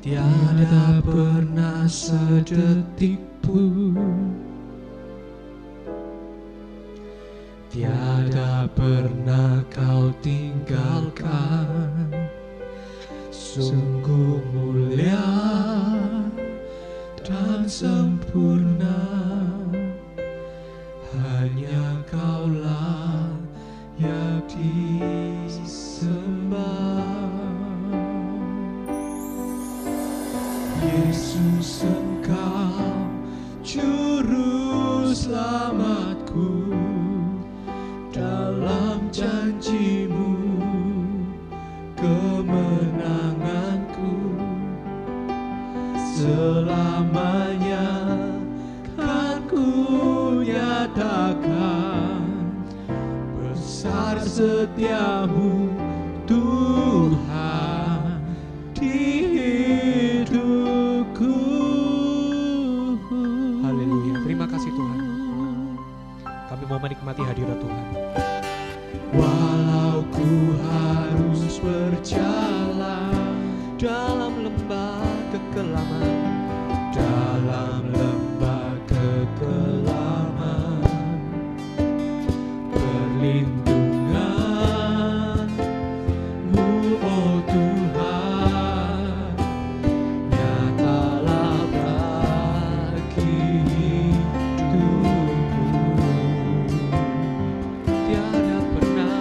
Tiada pernah sedetik pun, tiada pernah Kau tinggalkan. Sungguh mulia dan sempurna, hanya Kaulah yang disembah. Yesus, Engkau juru selamatku, dalam janji-Mu kemenanganku. Selamanya kan ku nyatakan besar setia-Mu Tuhan di hidupku. Haleluya, terima kasih Tuhan. Kami mau menikmati hadirat Tuhan. Walau ku harus berjalan dalam lembah kekelaman, dalam lembah kekelaman, perlindungan-Mu oh Tuhan nyatalah bagi hidupku. Tiada pernah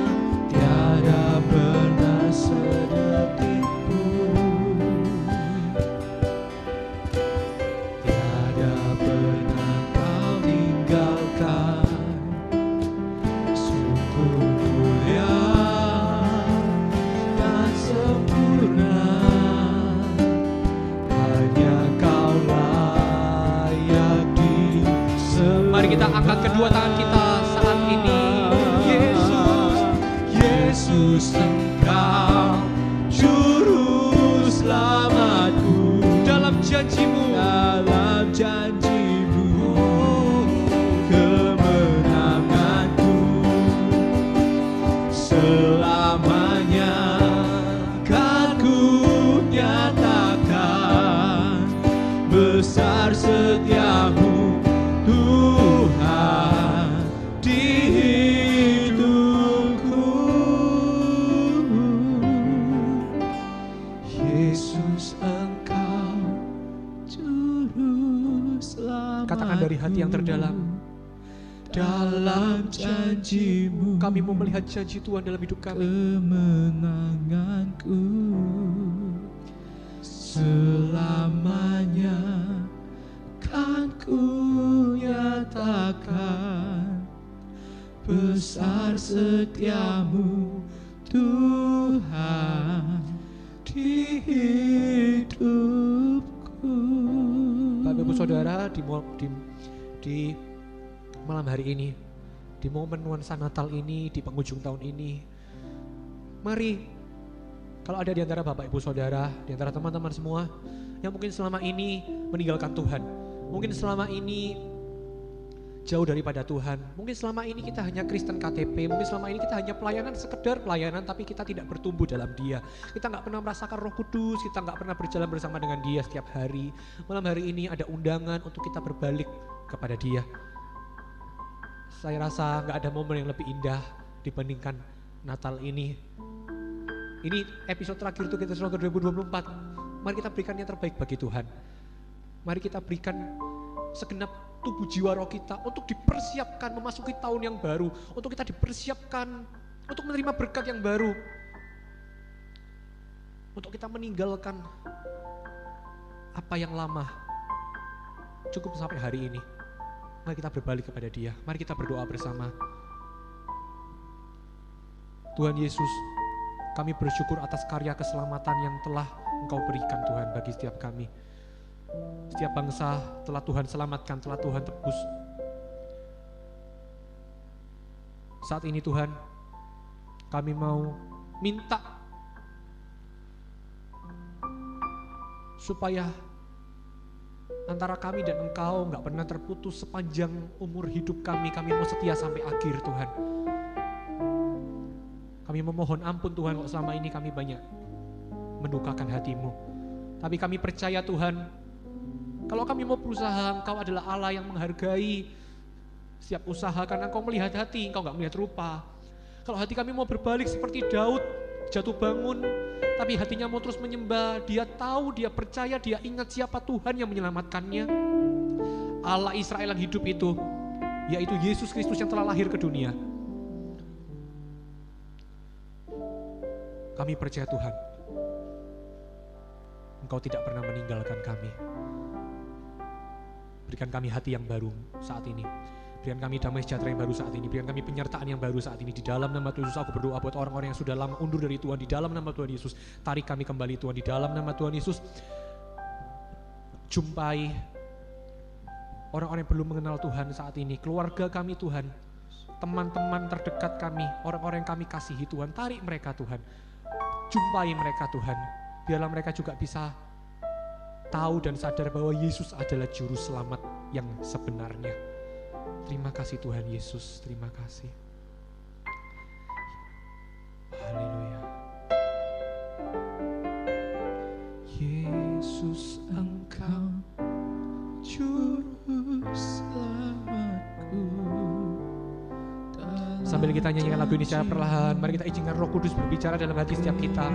sedetik pun, tiada pernah Kau tinggalkan. Sungguh mulia dan sempurna, hanya Kaulah yang disembah. Mari kita angkat kedua tangan kita saat ini. Yesus, Engkau juru selamatku, Dalam janji-Mu, dalam janji-Mu kemenanganku. Selamanya kan ku nyatakan besar setia-Mu Tuhan di hidupku. Yesus, Engkau juru selamatku, katakan dari hati yang terdalam. dalam janji-Mu, Kami mau melihat janji Tuhan dalam hidup kami. kemenanganku selamanya kan ku nyatakan besar setiamu Tuhan di hidupku. Bapak Ibu Saudara, di malam hari ini, di momen nuansa Natal ini, di penghujung tahun ini, mari, kalau ada di antara Bapak Ibu Saudara, di antara teman-teman semua yang mungkin selama ini meninggalkan Tuhan, mungkin selama ini jauh daripada Tuhan, mungkin selama ini kita hanya Kristen KTP, mungkin selama ini kita hanya pelayanan, sekedar pelayanan, tapi kita tidak bertumbuh dalam Dia. Kita gak pernah merasakan Roh Kudus, kita gak pernah berjalan bersama dengan Dia setiap hari. Malam hari ini ada undangan untuk kita berbalik kepada Dia. Saya rasa gak ada momen yang lebih indah dibandingkan Natal ini. Ini episode terakhir untuk kita selama 2024. Mari kita berikan yang terbaik bagi Tuhan. Mari kita berikan segenap tubuh jiwa roh kita untuk dipersiapkan memasuki tahun yang baru, untuk kita dipersiapkan untuk menerima berkat yang baru, untuk kita meninggalkan apa yang lama. Cukup sampai hari ini. Mari kita berbalik kepada Dia, mari kita berdoa bersama. Tuhan Yesus, kami bersyukur atas karya keselamatan yang telah Engkau berikan Tuhan bagi setiap kami. Setiap bangsa telah Tuhan selamatkan, telah Tuhan tebus. Saat ini Tuhan, kami mau minta supaya antara kami dan Engkau gak pernah terputus sepanjang umur hidup kami. Kami mau setia sampai akhir Tuhan. Kami memohon ampun Tuhan kalau selama ini kami banyak mendukakan hati-Mu. Tapi kami percaya Tuhan, kalau kami mau berusaha, Engkau adalah Allah yang menghargai setiap usaha, karena Engkau melihat hati, Engkau gak melihat rupa. Kalau hati kami mau berbalik seperti Daud, jatuh bangun, tapi hatinya mau terus menyembah, dia tahu, dia percaya, dia ingat siapa Tuhan yang menyelamatkannya. Allah Israel yang hidup itu, yaitu Yesus Kristus yang telah lahir ke dunia. Kami percaya Tuhan, Engkau tidak pernah meninggalkan kami. Berikan kami hati yang baru saat ini. Berikan kami damai sejahtera yang baru saat ini. Berikan kami penyertaan yang baru saat ini. Di dalam nama Tuhan Yesus aku berdoa buat orang-orang yang sudah lama undur dari Tuhan. Di dalam nama Tuhan Yesus, tarik kami kembali Tuhan. Di dalam nama Tuhan Yesus, jumpai orang-orang yang belum mengenal Tuhan saat ini. Keluarga kami Tuhan, teman-teman terdekat kami, orang-orang yang kami kasihi Tuhan. Tarik mereka Tuhan. Jumpai mereka Tuhan. Biarlah mereka juga bisa tahu dan sadar bahwa Yesus adalah juru selamat yang sebenarnya. Terima kasih Tuhan Yesus, terima kasih. Haleluya. Yesus, Engkau juru selamatku. Sambil kita nyanyikan lagu ini secara perlahan, mari kita izinkan Roh Kudus berbicara dalam hati setiap kita.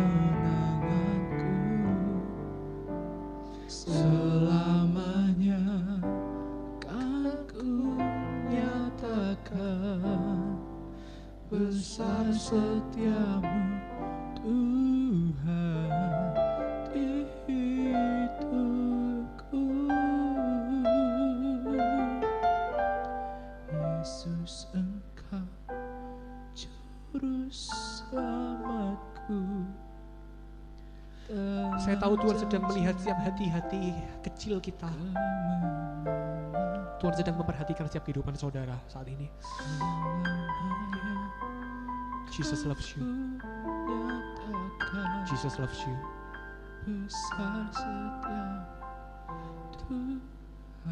Selamanya kan ku nyatakan besar setiamu Tuhan di hidupku. Yesus, Engkau juru selamatku. Saya tahu Tuhan sedang melihat setiap hati-hati kecil kita. Tuhan sedang memperhatikan setiap kehidupan saudara saat ini. Jesus loves you. Jesus loves you. Besar setiamu Tuhan.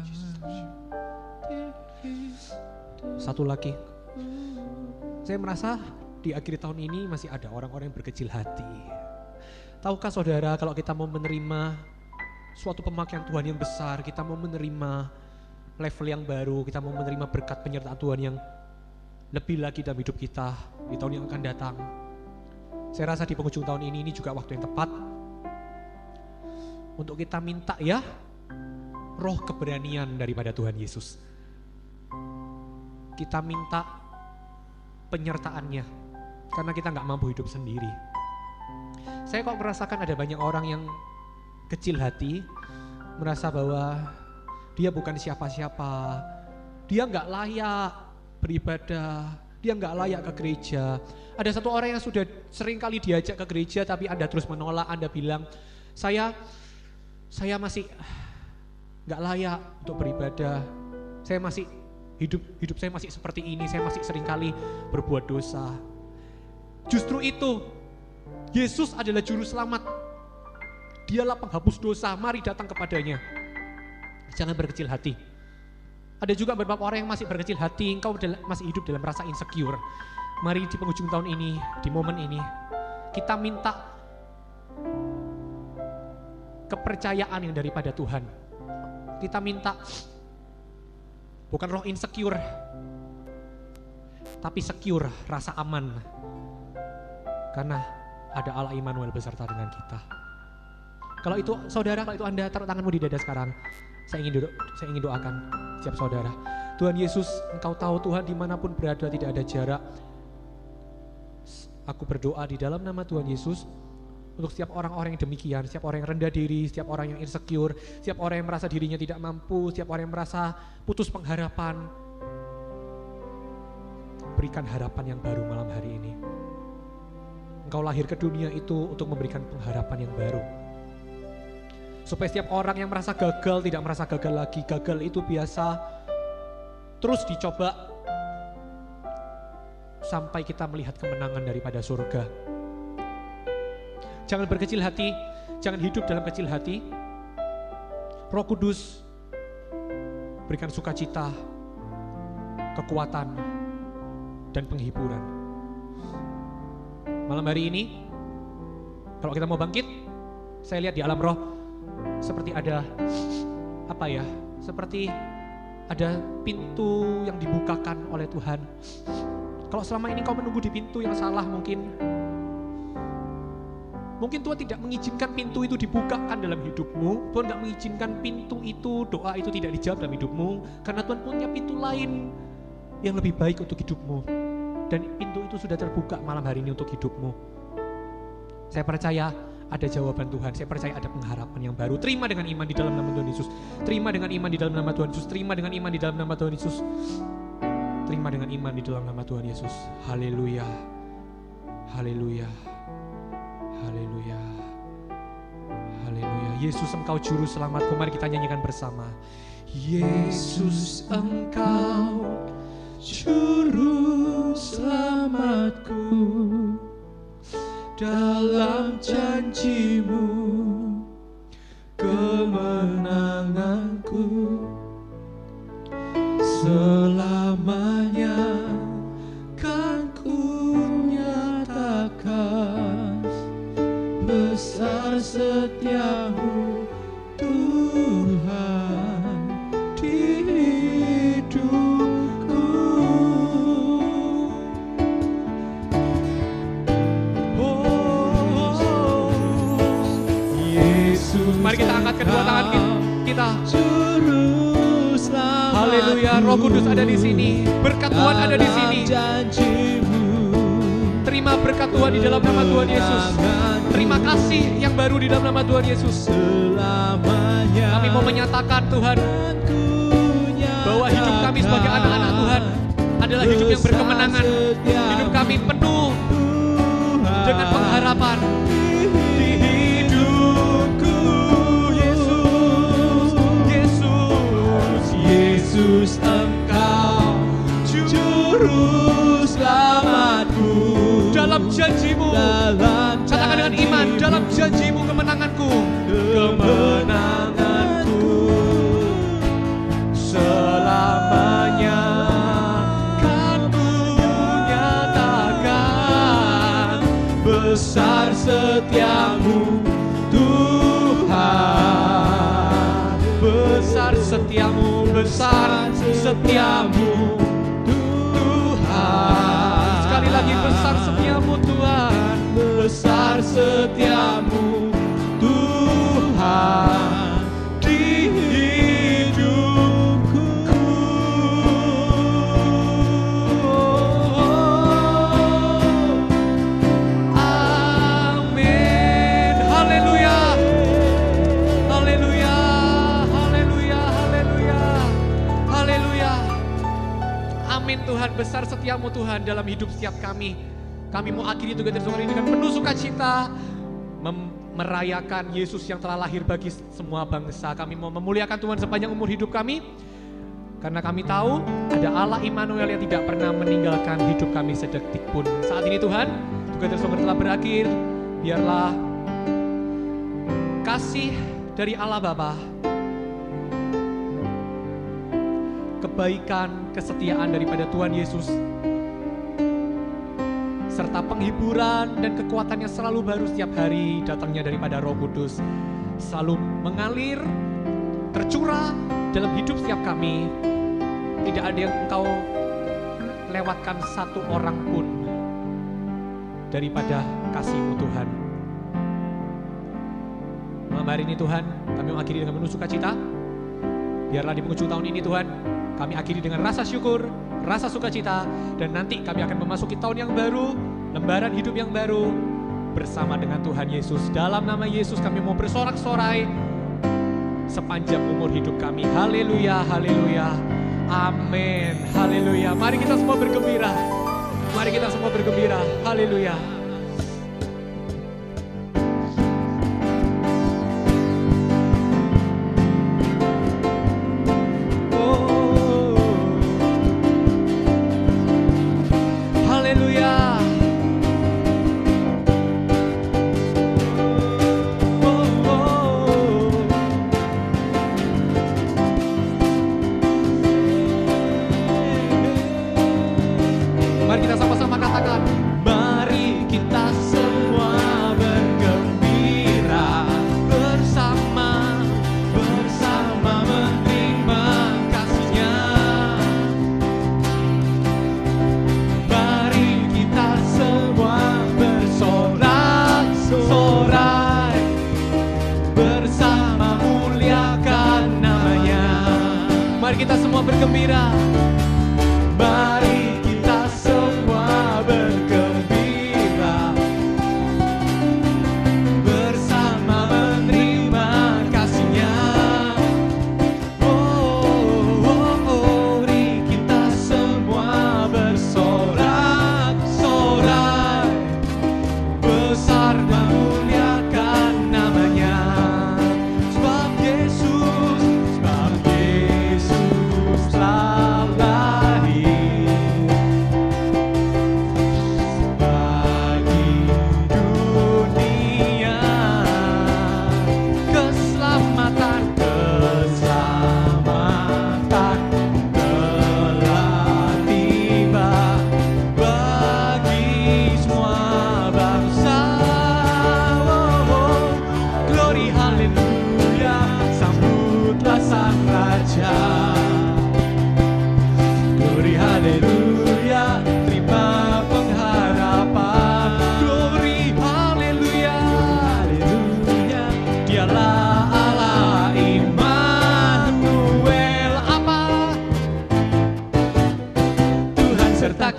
Jesus loves you. Satu lagi, saya merasa di akhir tahun ini masih ada orang-orang yang berkecil hati. Tahukah saudara, kalau kita mau menerima suatu pemakaian Tuhan yang besar, kita mau menerima level yang baru, kita mau menerima berkat penyertaan Tuhan yang lebih lagi dalam hidup kita di tahun yang akan datang. Saya rasa di penghujung tahun ini juga waktu yang tepat untuk kita minta roh keberanian daripada Tuhan Yesus. kita minta penyertaannya, karena kita nggak mampu hidup sendiri. Saya kok merasakan ada banyak orang yang kecil hati, merasa bahwa dia bukan siapa-siapa, dia nggak layak beribadah, dia nggak layak ke gereja. Ada satu orang yang sudah sering kali diajak ke gereja, tapi Anda terus menolak. Anda bilang, saya masih nggak layak untuk beribadah. Saya masih hidup saya masih seperti ini. Saya masih sering kali berbuat dosa. Justru itu, Yesus adalah juru selamat. Dialah penghapus dosa. Mari datang kepadanya. Jangan berkecil hati. Ada juga beberapa orang yang masih berkecil hati, engkau masih hidup dalam rasa insecure. Mari di penghujung tahun ini, di momen ini, kita minta kepercayaan yang daripada Tuhan. Kita minta bukan roh insecure, tapi secure, rasa aman. Karena ada Allah Immanuel beserta dengan kita. Kalau itu saudara, kalau itu Anda, taruh tanganmu di dada sekarang. Saya ingin doakan setiap saudara. Tuhan Yesus, Engkau tahu Tuhan dimanapun berada tidak ada jarak. Aku berdoa di dalam nama Tuhan Yesus untuk setiap orang-orang yang demikian, setiap orang yang rendah diri, setiap orang yang insecure, setiap orang yang merasa dirinya tidak mampu, setiap orang yang merasa putus pengharapan. Berikan harapan yang baru malam hari ini. Engkau lahir ke dunia itu untuk memberikan pengharapan yang baru. Supaya setiap orang yang merasa gagal tidak merasa gagal lagi. Gagal itu biasa, terus dicoba sampai kita melihat kemenangan daripada surga. Jangan berkecil hati, jangan hidup dalam kecil hati. Roh Kudus berikan sukacita, kekuatan, dan penghiburan. Malam hari ini, kalau kita mau bangkit, saya lihat di alam roh, seperti ada seperti ada pintu yang dibukakan oleh Tuhan. Kalau selama ini kau menunggu di pintu yang salah, mungkin Tuhan tidak mengizinkan pintu itu dibukakan dalam hidupmu. Tuhan tidak mengizinkan pintu itu, doa itu tidak dijawab dalam hidupmu, karena Tuhan punya pintu lain yang lebih baik untuk hidupmu. Dan pintu itu sudah terbuka malam hari ini untuk hidupmu. Saya percaya ada jawaban Tuhan, saya percaya ada pengharapan yang baru. Terima dengan iman di dalam nama Tuhan Yesus. Terima dengan iman di dalam nama Tuhan Yesus. Terima dengan iman di dalam nama Tuhan Yesus. Terima dengan iman di dalam nama Tuhan Yesus. Haleluya. Haleluya. Haleluya. Haleluya. Yesus, Engkau juru selamatku. Mari kita nyanyikan bersama. Yesus, Engkau juru selamatku. Dalam janji-Mu kemenanganku selamanya kan ku nyatakan besar setia-Mu Tuhan di hidupku. Mari kita angkat kedua tangan kita. Haleluya, Roh Kudus ada di sini. Berkat Tuhan ada di sini. Terima berkat Tuhan di dalam nama Tuhan Yesus. Terima kasih yang baru di dalam nama Tuhan Yesus. Kami mau menyatakan Tuhan bahwa hidup kami sebagai anak-anak Tuhan adalah hidup yang berkemenangan. Hidup kami penuh dengan pengharapan. Yesus, Engkau juru selamatku. Dalam janji-Mu, katakan dengan iman, dalam janji-Mu kemenanganku. Kemenanganku selamanya kan ku nyatakan besar setiamu Tuhan. Besar setiamu, besar setiamu Tuhan. Sekali lagi, besar setiamu Tuhan. Besar setiamu Tuhan di hidupku. Tuhan, besar setiamu Tuhan dalam hidup setiap kami. Kami mau akhiri Together Stronger ini dengan penuh sukacita, merayakan Yesus yang telah lahir bagi semua bangsa. Kami mau memuliakan Tuhan sepanjang umur hidup kami, karena kami tahu ada Allah Immanuel yang tidak pernah meninggalkan hidup kami sedetik pun. Saat ini Tuhan, Together Stronger telah berakhir. Biarlah kasih dari Allah Bapa, kebaikan, kesetiaan daripada Tuhan Yesus, serta penghiburan dan kekuatan yang selalu baru setiap hari datangnya daripada Roh Kudus, selalu mengalir, tercurah dalam hidup setiap kami. Tidak ada yang Engkau lewatkan satu orang pun daripada kasih-Mu Tuhan. Malam hari ini Tuhan, kami mengakhiri dengan penuh sukacita. Biarlah di penghujung tahun ini Tuhan, kami akhiri dengan rasa syukur, rasa sukacita, dan nanti kami akan memasuki tahun yang baru, lembaran hidup yang baru bersama dengan Tuhan Yesus. Dalam nama Yesus kami mau bersorak-sorai sepanjang umur hidup kami. Haleluya, haleluya, amin, haleluya. Mari kita semua bergembira. Mari kita semua bergembira. Haleluya. Mari kita sama-sama katakan, mari kita semua bergembira bersama menerima kasih-Nya. Mari kita semua bersorak-sorai bersama muliakan nama-Nya. Mari kita semua bergembira. Mari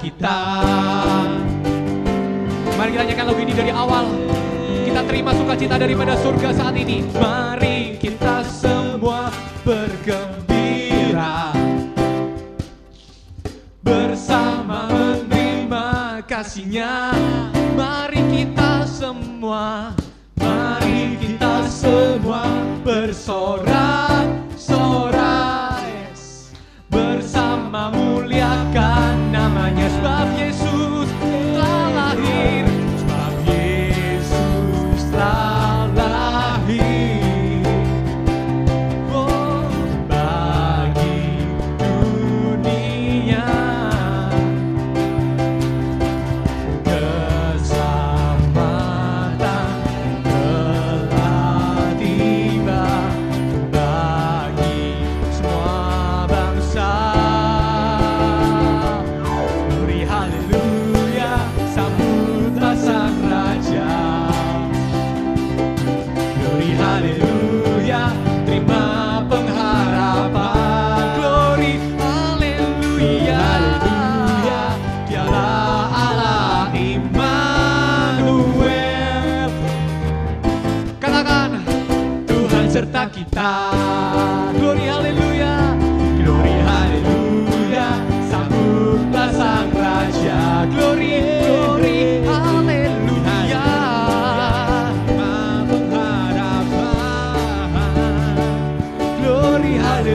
kita. Mari kita nyanyikan lagu ini dari awal. Kita terima sukacita daripada surga saat ini. Mari kita semua bergembira bersama menerima kasih-Nya. Mari kita semua bersorak-sorai bersama muliakan namanya. Sebab Yesus telah lahir, sebab Yesus telah lahir, oh, bagi dunia. Keselamatan telah tiba bagi semua bangsa. Glory haleluya, sambutlah sang raja. Glory haleluya, terima pengharapan. Glory haleluya, haleluya, dialah Allah Immanuel. Katakan, Tuhan serta kita. Glory haleluya, sambutlah sang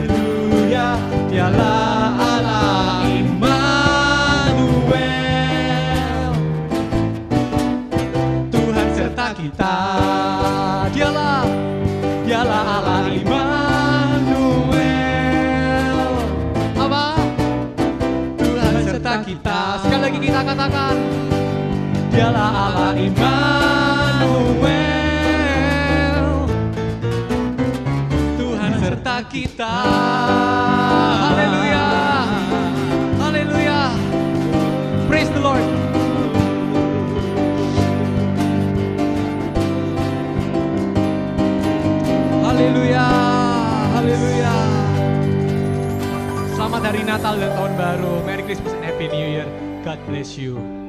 haleluya. Dialah Allah Immanuel, Tuhan serta kita. Dialah Allah Immanuel. Apa? Tuhan serta kita. Sekali lagi kita katakan, dialah Allah Immanuel, Tuhan serta kita. Haleluya, haleluya. Praise the Lord. Haleluya, haleluya. Selamat hari Natal dan Tahun Baru. Merry Christmas and Happy New Year. God bless you.